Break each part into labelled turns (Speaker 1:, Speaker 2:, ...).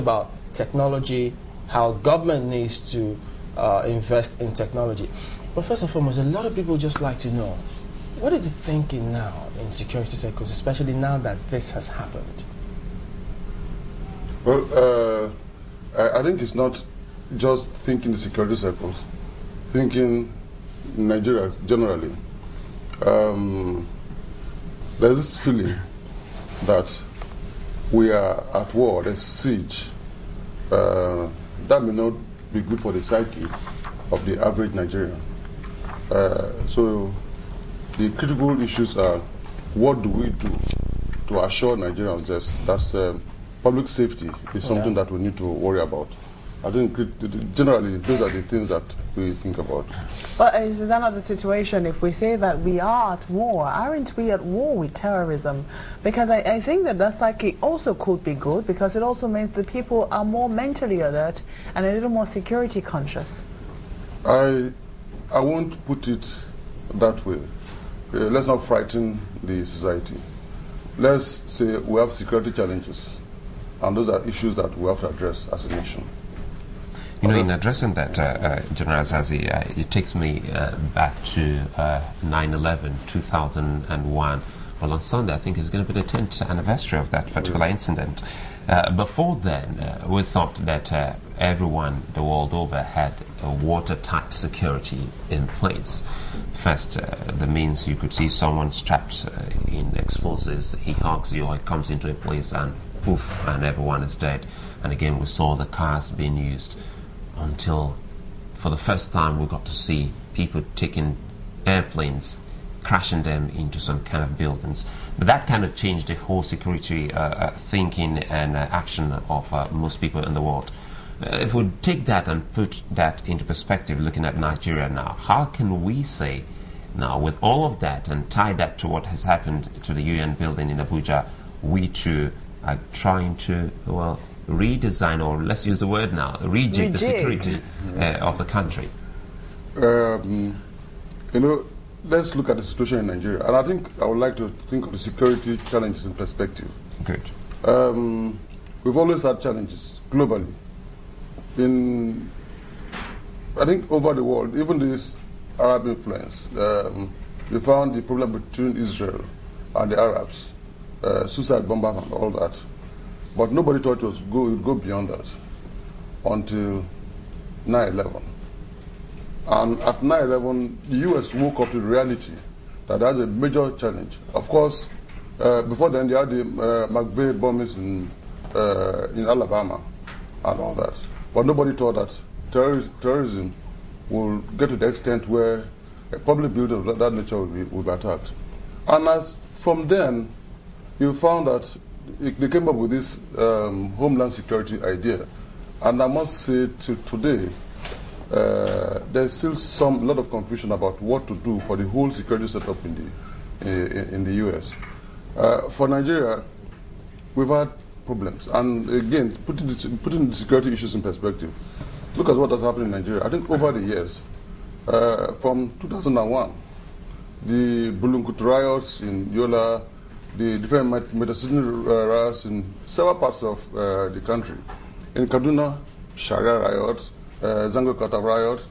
Speaker 1: about technology, how government needs to invest in technology. But first and foremost, a lot of people just like to know, what is the thinking now in security circles, especially now that this has happened?
Speaker 2: Well, I think it's not just thinking the security circles, thinking in Nigeria generally. There's this feeling that we are at war, there's siege. That may not be good for the psyche of the average Nigerian. So the critical issues are, what do we do to assure Nigerians that public safety is something that we need to worry about? I think generally those are the things that we think about.
Speaker 3: But is that not the situation if we say that we are at war? Aren't we at war with terrorism? Because I think that psyche also could be good, because it also means that people are more mentally alert and a little more security conscious.
Speaker 2: I won't put it that way. Let's not frighten the society. Let's say we have security challenges, and those are issues that we have to address as a nation.
Speaker 4: You know, in addressing that, General Azazi, it takes me back to 9/11, 2001. Well, on Sunday, I think it's going to be the 10th anniversary of that particular incident. Before then, we thought that everyone the world over had a watertight security in place. First, the means you could see someone strapped in explosives, he hugs you or he comes into a place and poof, and everyone is dead. And again, we saw the cars being used, until for the first time we got to see people taking airplanes, crashing them into some kind of buildings. But that kind of changed the whole security thinking and action of most people in the world. If we take that and put that into perspective, looking at Nigeria now, how can we say now, with all of that, and tie that to what has happened to the UN building in Abuja, we too are trying to, well, redesign, or let's use the word now, rejig the security of the country?
Speaker 2: You know, let's look at the situation in Nigeria. And I think I would like to think of the security challenges in perspective.
Speaker 4: Good.
Speaker 2: We've always had challenges globally. I think over the world, even this Arab influence, we found the problem between Israel and the Arabs, suicide bombers and all that. But nobody thought it would go beyond that until 9/11. And at 9/11, the U.S. woke up to the reality that that's a major challenge. Of course, before then, they had the McVeigh bombings in Alabama and all that. But nobody thought that terrorism will get to the extent where a public building of that nature will be attacked. And from then, you found that they came up with this homeland security idea. And I must say today, there's still a lot of confusion about what to do for the whole security setup in the US. For Nigeria, we've had problems. And again, putting the security issues in perspective, look at what has happened in Nigeria. I think over the years, from 2001, the Bulunkutu riots in Yola, the different Metasidin riots in several parts of the country. In Kaduna, Sharia riots, Zango Kata riots,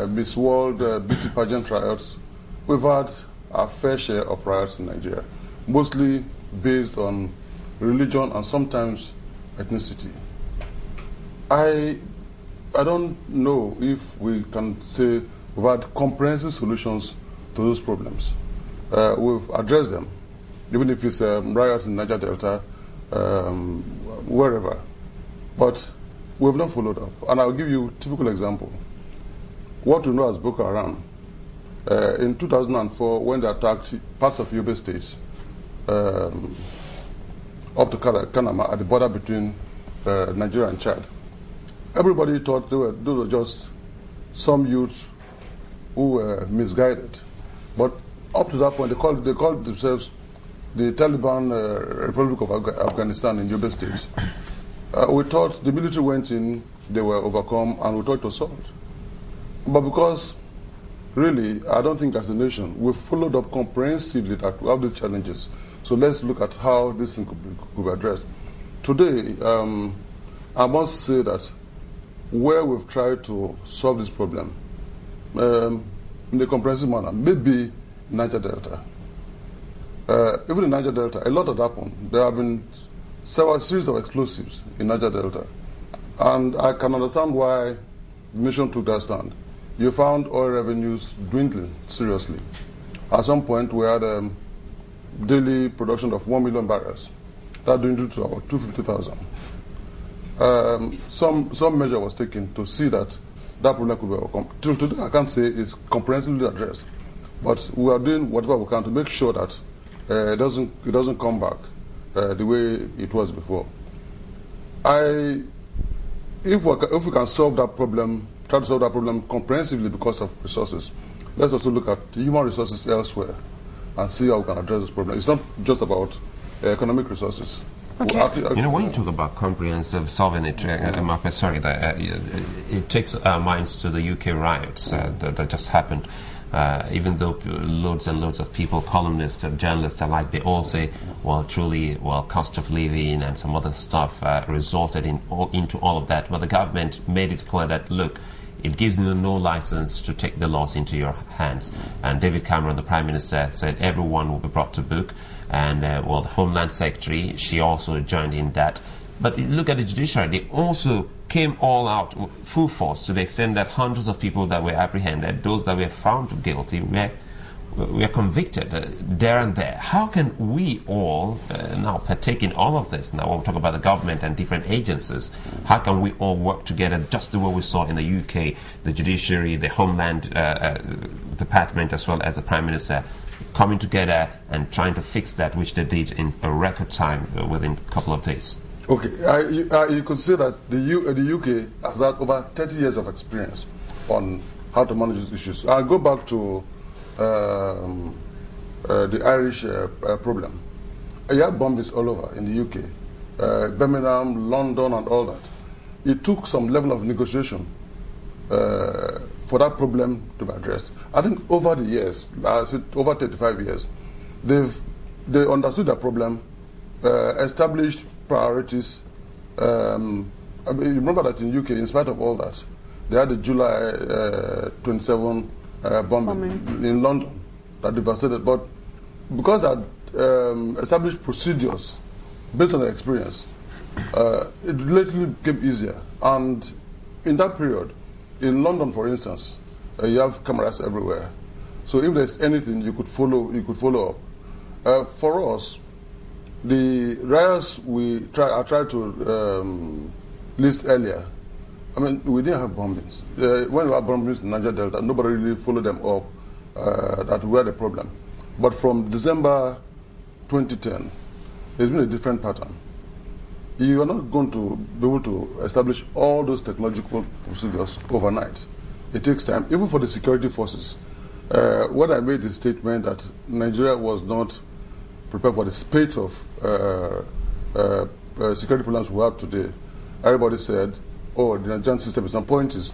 Speaker 2: Miss World beauty pageant riots. We've had our fair share of riots in Nigeria, mostly based on religion and sometimes ethnicity. I don't know if we can say we've had comprehensive solutions to those problems. We've addressed them, even if it's riots in Niger Delta, wherever. But we've not followed up. And I'll give you a typical example. What we know as Boko Haram, in 2004, when they attacked parts of Yobe State, up to Kanama, at the border between Nigeria and Chad, everybody thought those were just some youths who were misguided. But up to that point, they called themselves the Taliban Republic of Afghanistan in Yobe State. We thought the military went in, they were overcome, and we thought it was solved. But because, really, I don't think as a nation, we followed up comprehensively that we have these challenges. So let's look at how this thing could be addressed. Today, I must say that where we've tried to solve this problem in a comprehensive manner, maybe Niger Delta. Even in Niger Delta, a lot had happened. There have been several series of explosives in Niger Delta. And I can understand why the nation took that stand. You found oil revenues dwindling seriously. At some point, we had daily production of 1 million barrels. That dwindled to about 250,000. Some measure was taken to see that that problem could be overcome. Till today, I can't say it's comprehensively addressed, but we are doing whatever we can to make sure that it doesn't come back the way it was before. If we can solve that problem, try to solve that problem comprehensively because of resources, let's also look at human resources elsewhere and see how we can address this problem. It's not just about economic resources.
Speaker 3: Okay.
Speaker 4: When you talk about comprehensive solving it, Marcus, sorry, it takes our minds to the UK riots that just happened. Even though loads and loads of people, columnists and journalists alike, they all say, well, truly, cost of living and some other stuff resulted into all of that. But the government made it clear that, look, it gives you no license to take the laws into your hands. And David Cameron, the Prime Minister, said everyone will be brought to book. And, the Homeland Secretary, she also joined in that. But look at the judiciary. They also came all out full force to the extent that hundreds of people that were apprehended, those that were found guilty, were convicted there and there. How can we all now partake in all of this? Now, when we talk about the government and different agencies, how can we all work together just the way we saw in the UK, the judiciary, the Homeland Department, as well as the Prime Minister, coming together and trying to fix that, which they did in a record time within a couple of days?
Speaker 2: Okay, you could say that the UK has had over 30 years of experience on how to manage these issues. I'll go back to the Irish problem. You have bombings all over in the UK, Birmingham, London, and all that. It took some level of negotiation for that problem to be addressed. I think over the years, I said over 35 years, they understood the problem, established priorities. You remember that in UK, in spite of all that, they had the July 27 bombing in London that devastated. But because I established procedures based on the experience, it literally became easier. And in that period, in London, for instance, you have cameras everywhere. So if there's anything, you could follow up. For us, the riots I tried to list earlier, I mean, we didn't have bombings. When we had bombings in Niger Delta, nobody really followed them up that we had a problem. But from December 2010, there's been a different pattern. You are not going to be able to establish all those technological procedures overnight. It takes time, even for the security forces. When I made the statement that Nigeria was not prepared for the spate of security problems we have today, everybody said, oh, the Nigerian system is not point is